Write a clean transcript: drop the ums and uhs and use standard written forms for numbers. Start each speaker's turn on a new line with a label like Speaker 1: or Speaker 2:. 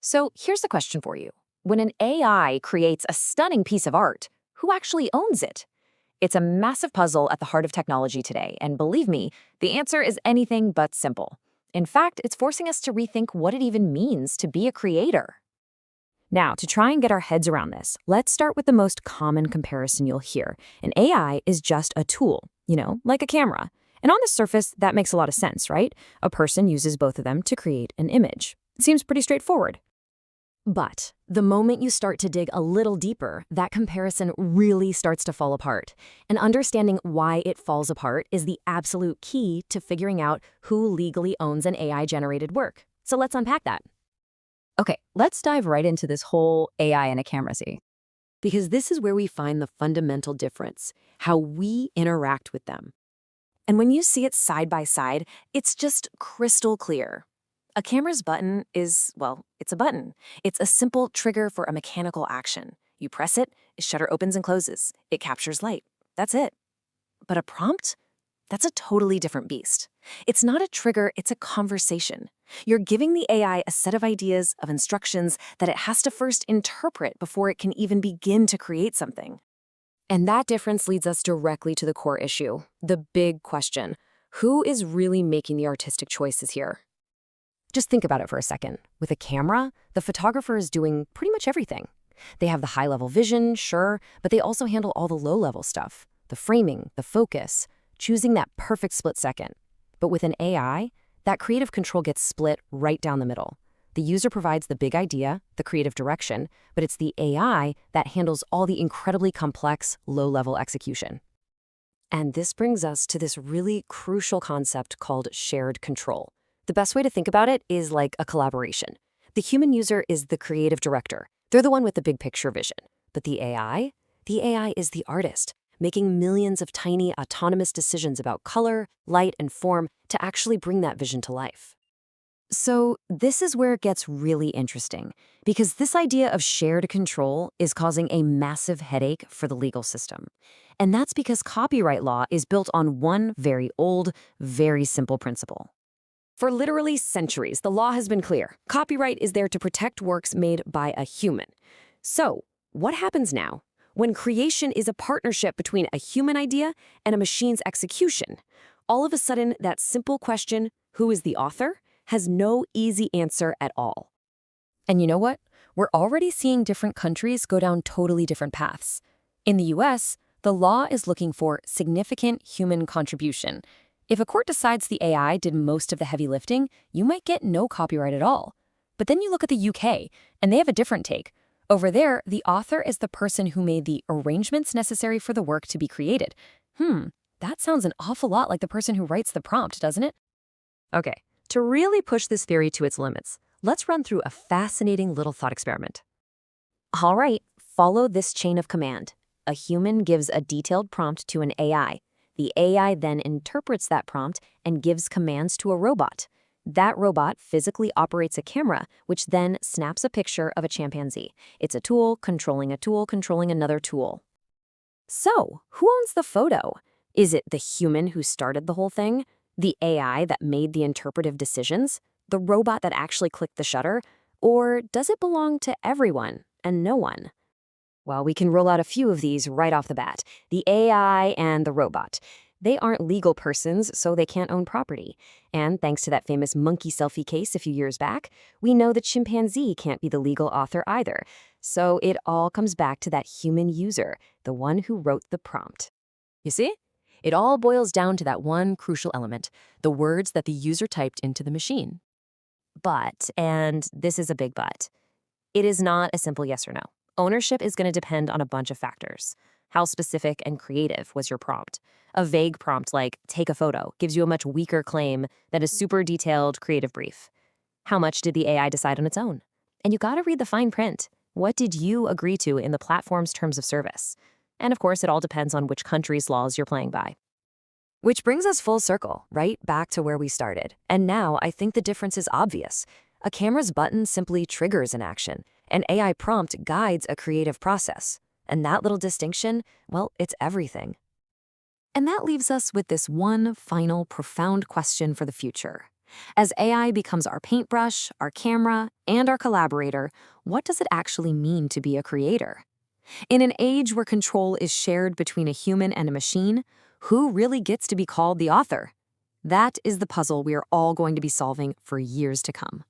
Speaker 1: So here's the question for you. When an AI creates a stunning piece of art, who actually owns it? It's a massive puzzle at the heart of technology today, and believe me, the answer is anything but simple. In fact, it's forcing us to rethink what it even means to be a creator. Now, to try and get our heads around this, let's start with the most common comparison you'll hear. An AI is just a tool, like a camera. And on the surface, that makes a lot of sense, right? A person uses both of them to create an image. It seems pretty straightforward. But the moment you start to dig a little deeper, that comparison really starts to fall apart. And understanding why it falls apart is the absolute key to figuring out who legally owns an AI-generated work. So let's unpack that. Okay, let's dive right into this whole AI and a camera scene. Because this is where we find the fundamental difference, how we interact with them. And when you see it side by side, it's just crystal clear. A camera's button is, well, it's a button. It's a simple trigger for a mechanical action. You press it, its shutter opens and closes. It captures light. That's it. But a prompt? That's a totally different beast. It's not a trigger, it's a conversation. You're giving the AI a set of ideas, of instructions that it has to first interpret before it can even begin to create something. And that difference leads us directly to the core issue, the big question. Who is really making the artistic choices here? Just think about it for a second. With a camera, the photographer is doing pretty much everything. They have the high-level vision, sure, but they also handle all the low-level stuff, the framing, the focus, choosing that perfect split second. But with an AI, that creative control gets split right down the middle. The user provides the big idea, the creative direction, but it's the AI that handles all the incredibly complex, low-level execution. And this brings us to this really crucial concept called shared control. The best way to think about it is like a collaboration. The human user is the creative director. They're the one with the big picture vision. But the AI is the artist, making millions of tiny autonomous decisions about color, light, and form to actually bring that vision to life. So this is where it gets really interesting, because this idea of shared control is causing a massive headache for the legal system. And that's because copyright law is built on one very old, very simple principle. For literally centuries, the law has been clear. Copyright is there to protect works made by a human. So, what happens now when creation is a partnership between a human idea and a machine's execution? All of a sudden, that simple question, who is the author, has no easy answer at all. And you know what? We're already seeing different countries go down totally different paths. In the US, the law is looking for significant human contribution. If a court decides the AI did most of the heavy lifting, you might get no copyright at all. But then you look at the UK, and they have a different take. Over there, the author is the person who made the arrangements necessary for the work to be created. That sounds an awful lot like the person who writes the prompt, doesn't it? Okay, to really push this theory to its limits, let's run through a fascinating little thought experiment. All right, follow this chain of command. A human gives a detailed prompt to an AI. The AI then interprets that prompt and gives commands to a robot. That robot physically operates a camera, which then snaps a picture of a chimpanzee. It's a tool controlling another tool. So, who owns the photo? Is it the human who started the whole thing? The AI that made the interpretive decisions? The robot that actually clicked the shutter? Or does it belong to everyone and no one? Well, we can roll out a few of these right off the bat. The AI and the robot. They aren't legal persons, so they can't own property. And thanks to that famous monkey selfie case a few years back, we know the chimpanzee can't be the legal author either. So it all comes back to that human user, the one who wrote the prompt. You see? It all boils down to that one crucial element, the words that the user typed into the machine. But, and this is a big but, it is not a simple yes or no. Ownership is going to depend on a bunch of factors. How specific and creative was your prompt? A vague prompt like, take a photo, gives you a much weaker claim than a super detailed creative brief. How much did the AI decide on its own? And you gotta read the fine print. What did you agree to in the platform's terms of service? And of course, it all depends on which country's laws you're playing by. Which brings us full circle, right back to where we started. And now I think the difference is obvious. A camera's button simply triggers an action. An AI prompt guides a creative process. And that little distinction, well, it's everything. And that leaves us with this one final profound question for the future. As AI becomes our paintbrush, our camera, and our collaborator, what does it actually mean to be a creator? In an age where control is shared between a human and a machine, who really gets to be called the author? That is the puzzle we are all going to be solving for years to come.